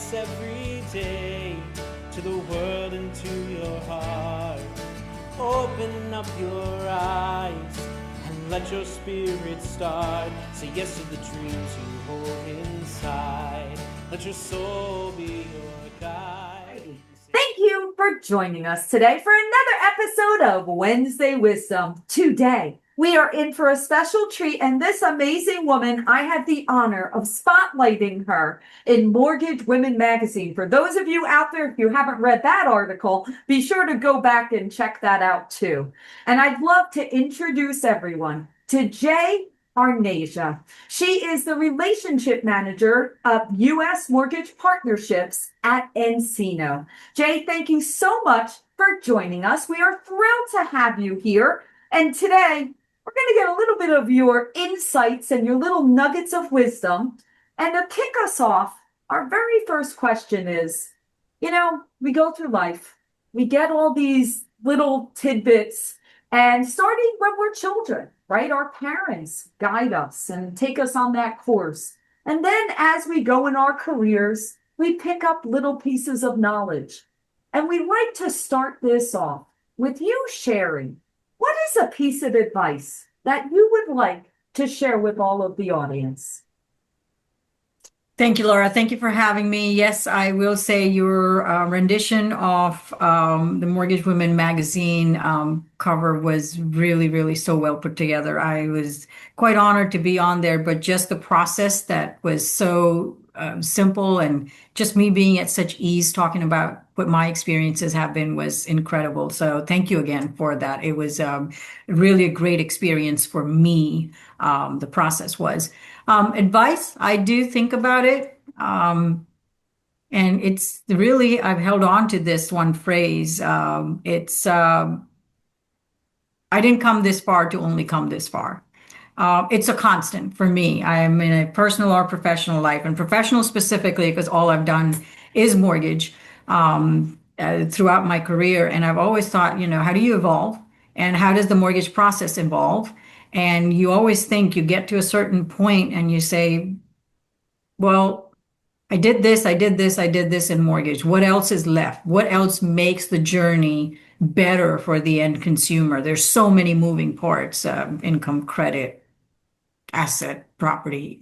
Jesus every day, to the world and to your heart. Open up your eyes and let your spirit start. Say yes to the dreams you hold inside. Let your soul be your guide. Thank you for joining us today for another episode of Wednesday Wisdom. Today, we are in for a special treat, and this amazing woman, I had the honor of spotlighting her in Mortgage Women magazine. For those of you out there, if you haven't read that article, be sure to go back and check that out too. And I'd love to introduce everyone to Jay Arneja. She is the relationship manager of U.S. Mortgage Partnerships at nCino. Jay, thank you so much for joining us. We are thrilled to have you here. And today, we're going to get a little bit of your insights and your little nuggets of wisdom. And to kick us off, our very first question is, we go through life, we get all these little tidbits, and starting when we're children, right? Our parents guide us and take us on that course. And then as we go in our careers, we pick up little pieces of knowledge. And we'd like to start this off with you sharing, what is a piece of advice that you would like to share with all of the audience? Thank you, Laura. Thank you for having me. Yes, I will say your rendition of the Mortgage Women magazine cover was really, really so well put together. I was quite honored to be on there, but just the process that was so simple, and just me being at such ease talking about what my experiences have been was incredible. So thank you again for that. It was really a great experience for me. The process was. Advice, I do think about it. And it's really, I've held on to this one phrase. I didn't come this far to only come this far. It's a constant for me. I am in a personal or professional life, and professional specifically, because all I've done is mortgage throughout my career. And I've always thought, how do you evolve? And how does the mortgage process evolve? And you always think you get to a certain point and you say, well, I did this in mortgage. What else is left? What else makes the journey better for the end consumer? There's so many moving parts, income, credit, asset, property,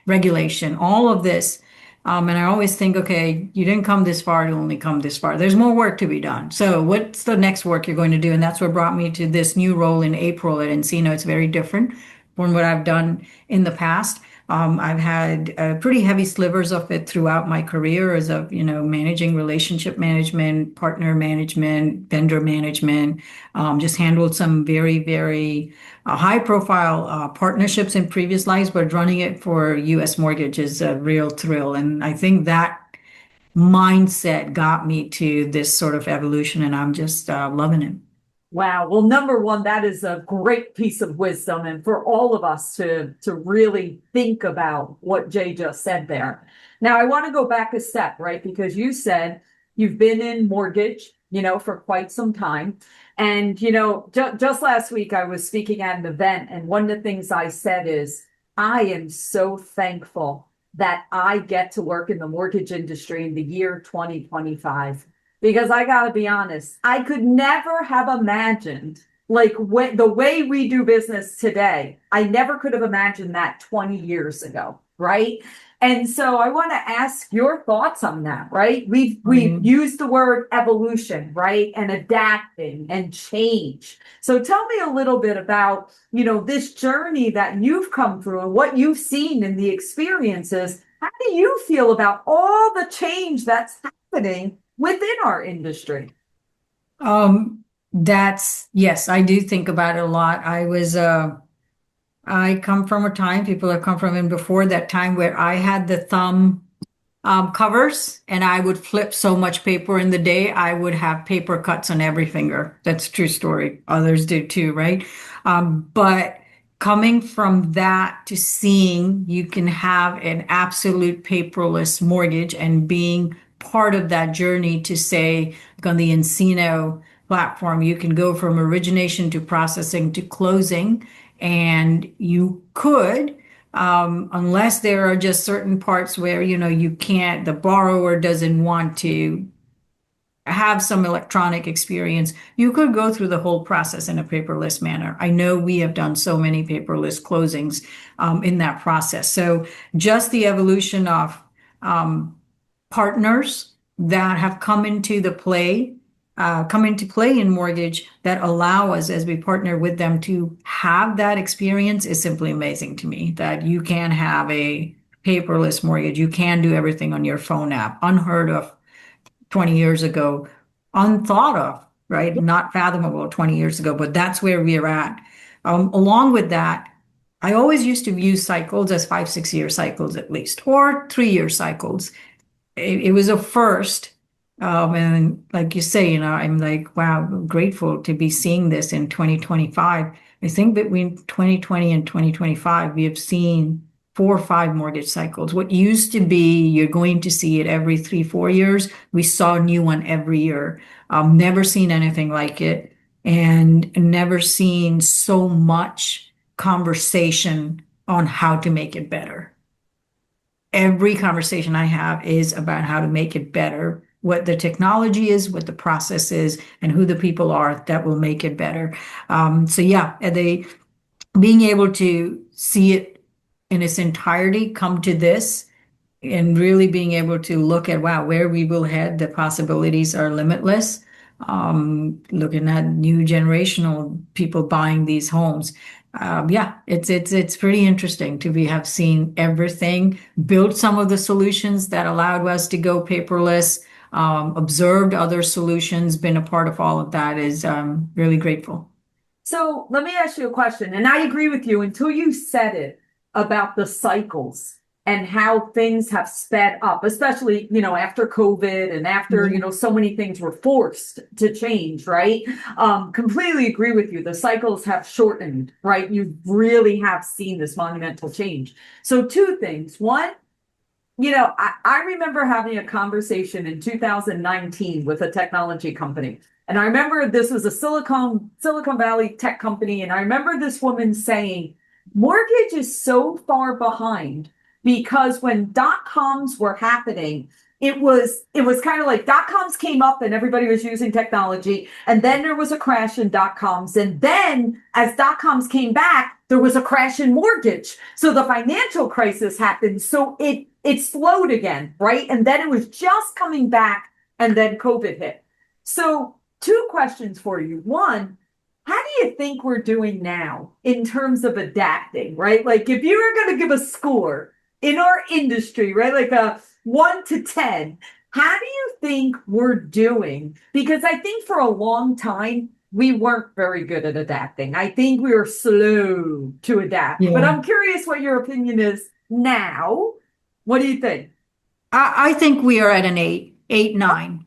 regulation, all of this. And I always think, okay, you didn't come this far to only come this far. There's more work to be done. So what's the next work you're going to do? And that's what brought me to this new role in April at nCino. It's very different from what I've done in the past. I've had pretty heavy slivers of it throughout my career as of, managing relationship management, partner management, vendor management, just handled some very, very high profile partnerships in previous lives, but running it for U.S. Mortgage is a real thrill. And I think that mindset got me to this sort of evolution, and I'm just loving it. Wow. Well, number one, that is a great piece of wisdom, and for all of us to really think about what Jay just said there. Now, I want to go back a step, right? Because you said you've been in mortgage, for quite some time. And, just last week I was speaking at an event, and one of the things I said is, I am so thankful that I get to work in the mortgage industry in the year 2025. Because I got to be honest, I could never have imagined, the way we do business today, I never could have imagined that 20 years ago, right? And so I want to ask your thoughts on that, right? We've used the word evolution, right? And adapting and change. So tell me a little bit about, this journey that you've come through and what you've seen in the experiences. How do you feel about all the change that's happening within our industry? Yes, I do think about it a lot. I come from a time, people have come from in before that time, where I had the thumb covers, and I would flip so much paper in the day, I would have paper cuts on every finger. That's a true story. Others do too, right? But coming from that to seeing you can have an absolute paperless mortgage, and being part of that journey to say, like on the nCino platform, you can go from origination to processing to closing, and you could unless there are just certain parts where, you can't, the borrower doesn't want to have some electronic experience, you could go through the whole process in a paperless manner. I know we have done so many paperless closings in that process. So just the evolution of partners that have come into play in mortgage that allow us, as we partner with them, to have that experience is simply amazing to me. That you can have a paperless mortgage, you can do everything on your phone app, unheard of 20 years ago, unthought of, right? Not fathomable 20 years ago, but that's where we're at. Along with that, I always used to view cycles as 5-6 year cycles at least, or 3 year cycles. It was a first. And like you say, I'm like, wow, grateful to be seeing this in 2025. I think between 2020 and 2025, we have seen 4 or 5 mortgage cycles. What used to be, you're going to see it every 3-4 years. We saw a new one every year. Never seen anything like it, and never seen so much conversation on how to make it better. Every conversation I have is about how to make it better, what the technology is, what the process is, and who the people are that will make it better. So yeah, being able to see it in its entirety come to this, and really being able to look at, wow, where we will head, the possibilities are limitless. Looking at new generational people buying these homes. Yeah, it's pretty interesting to have seen everything, built some of the solutions that allowed us to go paperless, observed other solutions, been a part of all of that, is really grateful. So let me ask you a question, and I agree with you until you said it about the cycles and how things have sped up, especially, after COVID and after, so many things were forced to change, right? Completely agree with you. The cycles have shortened, right? You really have seen this monumental change. So 2 things. One, I remember having a conversation in 2019 with a technology company. And I remember this was a Silicon Valley tech company. And I remember this woman saying, mortgage is so far behind because when .coms were happening, it was kind of like .coms came up and everybody was using technology. And then there was a crash in .coms. And then as .coms came back, there was a crash in mortgage. So the financial crisis happened. So it slowed again, right? And then it was just coming back, and then COVID hit. So 2 questions for you. One, how do you think we're doing now in terms of adapting, right? Like if you were going to give a score in our industry, right? Like a 1 to 10, how do you think we're doing? Because I think for a long time, we weren't very good at adapting. I think we were slow to adapt. Yeah. But I'm curious what your opinion is now. What do you think? I think we are at an 8, 9.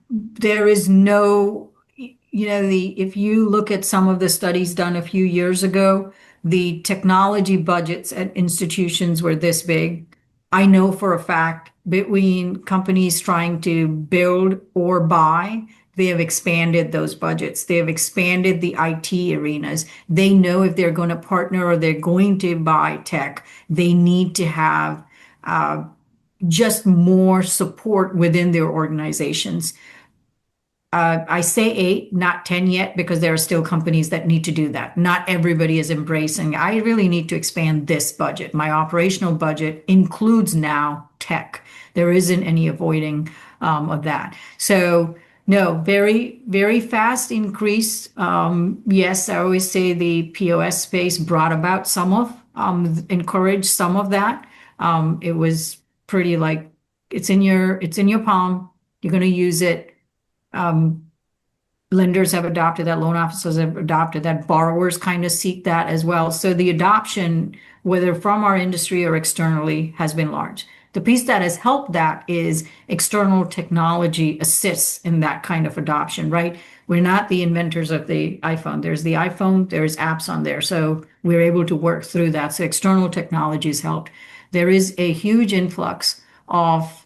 There is no, if you look at some of the studies done a few years ago, the technology budgets at institutions were this big. I know for a fact between companies trying to build or buy, they have expanded those budgets. They have expanded the IT arenas. They know if they're going to partner or they're going to buy tech, they need to have just more support within their organizations. I say 8, not 10 yet, because there are still companies that need to do that. Not everybody is embracing. I really need to expand this budget. My operational budget includes now tech. There isn't any avoiding of that. So no, very, very fast increase. Yes, I always say the POS space brought about encouraged some of that. It was pretty like, it's in your palm. You're going to use it. Lenders have adopted that, loan officers have adopted that, borrowers kind of seek that as well. So the adoption, whether from our industry or externally, has been large. The piece that has helped that is external technology assists in that kind of adoption, right? We're not the inventors of the iPhone. There's the iPhone, there's apps on there. So we're able to work through that. So external technology has helped. There is a huge influx of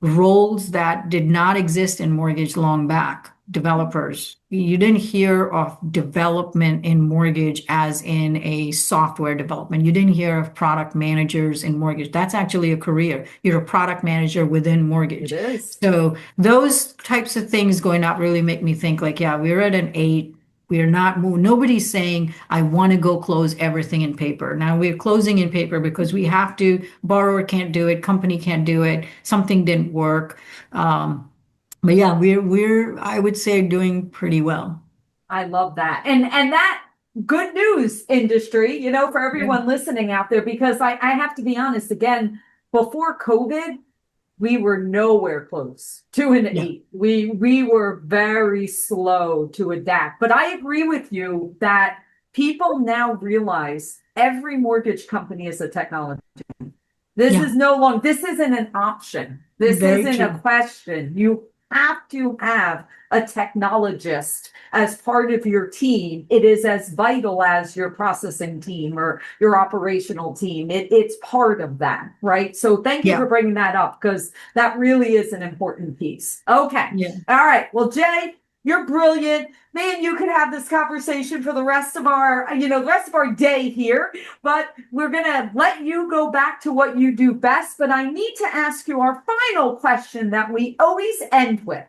roles that did not exist in mortgage long back, developers. You didn't hear of development in mortgage as in a software development. You didn't hear of product managers in mortgage. That's actually a career. You're a product manager within mortgage. It is. So those types of things going up really make me think like, yeah, we're at an 8. We are not, nobody's saying, I want to go close everything in paper. Now we're closing in paper because we have to, borrower can't do it, company can't do it, something didn't work. But yeah, we're I would say doing pretty well. I love that. And that good news industry, you know, for everyone listening out there, because I have to be honest, again, before COVID, we were nowhere close to an 8. We were very slow to adapt. But I agree with you that people now realize every mortgage company is a technology. This is no longer, this isn't an option. This isn't a question. You have to have a technologist as part of your team. It is as vital as your processing team or your operational team. It's part of that, right? So thank you for bringing that up, because that really is an important piece. Okay. All right. Well, Jay, you're brilliant. Man, you could have this conversation for the rest of our, the rest of our day here, but we're going to let you go back to what you do best. But I need to ask you our final question that we always end with.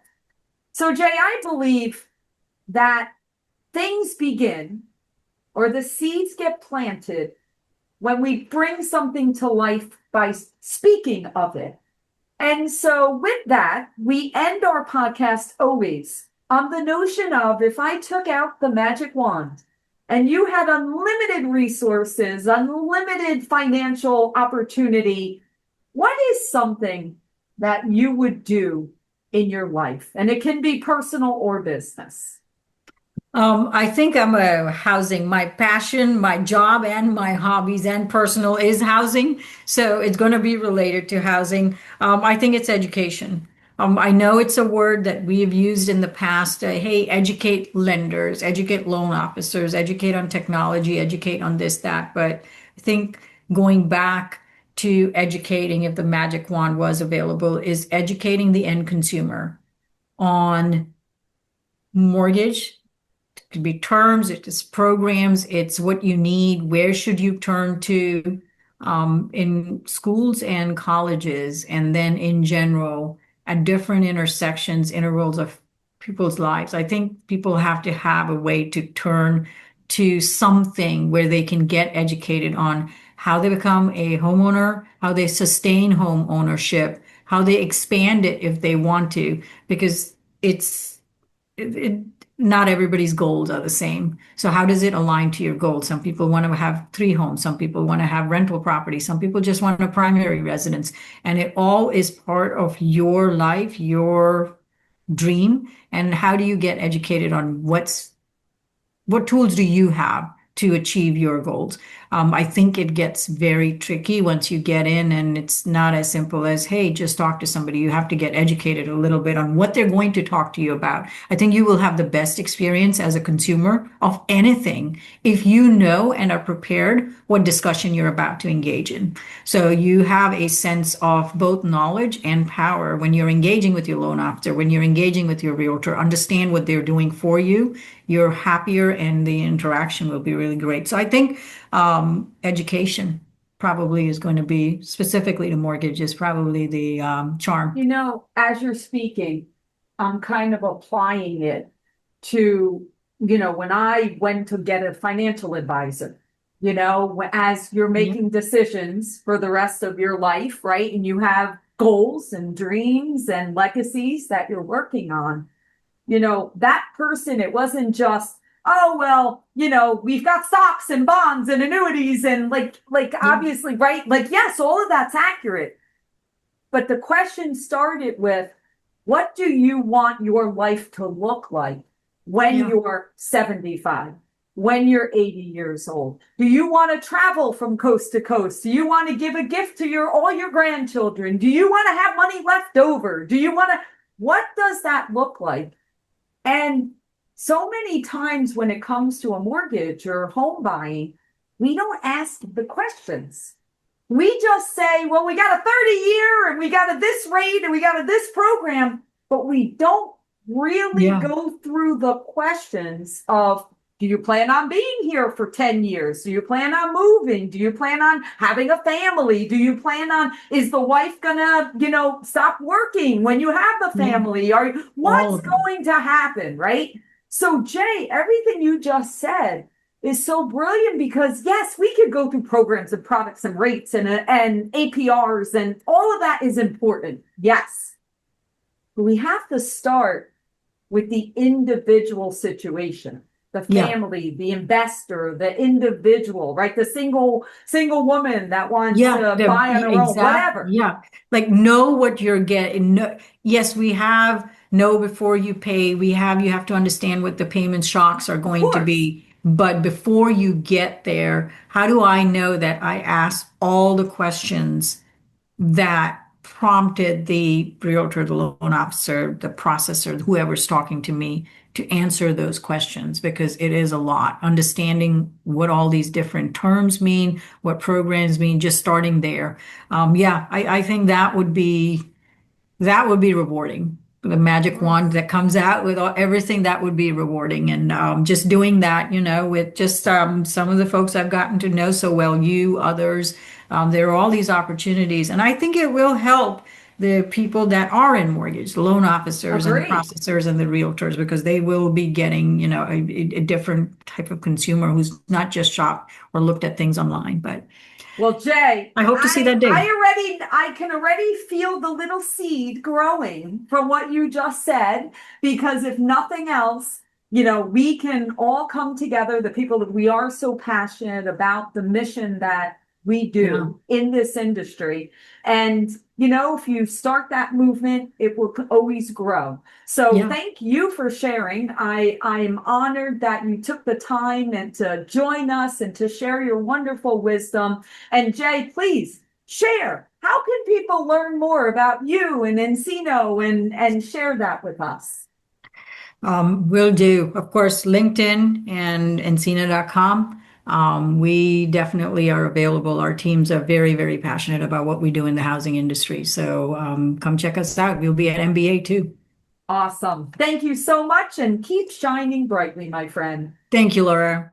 So, Jay, I believe that things begin, or the seeds get planted, when we bring something to life by speaking of it. And so with that, we end our podcast always on the notion of, if I took out the magic wand and you had unlimited resources, unlimited financial opportunity, what is something that you would do in your life? And it can be personal or business. I think I'm a housing. My passion, my job, and my hobbies and personal is housing. So it's going to be related to housing. I think it's education. I know it's a word that we have used in the past. Hey, educate lenders, educate loan officers, educate on technology, educate on this, that. But I think going back to educating, if the magic wand was available, is educating the end consumer on mortgage. It could be terms, it's programs, it's what you need, where should you turn to in schools and colleges, and then in general at different intersections, intervals of people's lives. I think people have to have a way to turn to something where they can get educated on how they become a homeowner, how they sustain home ownership, how they expand it if they want to, because not everybody's goals are the same. So how does it align to your goals? Some people want to have 3 homes. Some people want to have rental property. Some people just want a primary residence. And it all is part of your life, your dream. And how do you get educated on what tools do you have to achieve your goals? I think it gets very tricky once you get in, and it's not as simple as, hey, just talk to somebody. You have to get educated a little bit on what they're going to talk to you about. I think you will have the best experience as a consumer of anything if you know and are prepared what discussion you're about to engage in. So you have a sense of both knowledge and power when you're engaging with your loan officer, when you're engaging with your realtor. Understand what they're doing for you. You're happier, and the interaction will be really great. So I think education probably is going to be, specifically to mortgage, is probably the charm. You know, as you're speaking, I'm kind of applying it to, when I went to get a financial advisor, as you're making decisions for the rest of your life, right? And you have goals and dreams and legacies that you're working on. That person, it wasn't just, oh, well, we've got stocks and bonds and annuities and obviously, right? Yes, all of that's accurate. But the question started with, what do you want your life to look like when you're 75, when you're 80 years old? Do you want to travel from coast to coast? Do you want to give a gift to all your grandchildren? Do you want to have money left over? What does that look like? And so many times when it comes to a mortgage or home buying, we don't ask the questions. We just say, well, we got a 30-year and we got a this rate and we got a this program, but we don't really Yeah. go through the questions of, do you plan on being here for 10 years? Do you plan on moving? Do you plan on having a family? Do you plan on, is the wife gonna, stop working when you have the Yeah. family? Or All what's of them. going to happen, right? So, Jay, everything you just said is so brilliant because yes, we could go through programs and products and rates and APRs and all of that is important. Yes. But we have to start with the individual situation, the Yeah. family, the investor, the individual, right? The single woman that wants Yeah, to buy on her own, whatever. yeah. Like know what you're getting. No, yes, we have know before you pay. You have to understand what the payment shocks are Of going to course. be. But before you get there, how do I know that I ask all the questions that prompted the realtor, the loan officer, the processor, whoever's talking to me to answer those questions because it is a lot. Understanding what all these different terms mean, what programs mean, just starting there. Yeah, I think that would be rewarding. The magic wand that comes out with everything that would be rewarding. And just doing that, with just some of the folks I've gotten to know so well, you, others, there are all these opportunities. And I think it will help the people that are in mortgage, the loan officers and the Agree. processors and the realtors, because they will be getting, a different type of consumer who's not just shopped or looked at things online. But Well, Jay, I hope to see that day. I can already feel the little seed growing from what you just said, because if nothing else, we can all come together, the people that we are so passionate about the mission that we do in this industry. And, if you start that movement, it will always grow. So Yeah. thank you for sharing. I'm honored that you took the time and to join us and to share your wonderful wisdom. And Jay, please share. How can people learn more about you and nCino and share that with us? Will do. Of course, LinkedIn and nCino.com. We definitely are available. Our teams are very, very passionate about what we do in the housing industry. So come check us out. We'll be at MBA too. Awesome. Thank you so much and keep shining brightly, my friend. Thank you, Laura.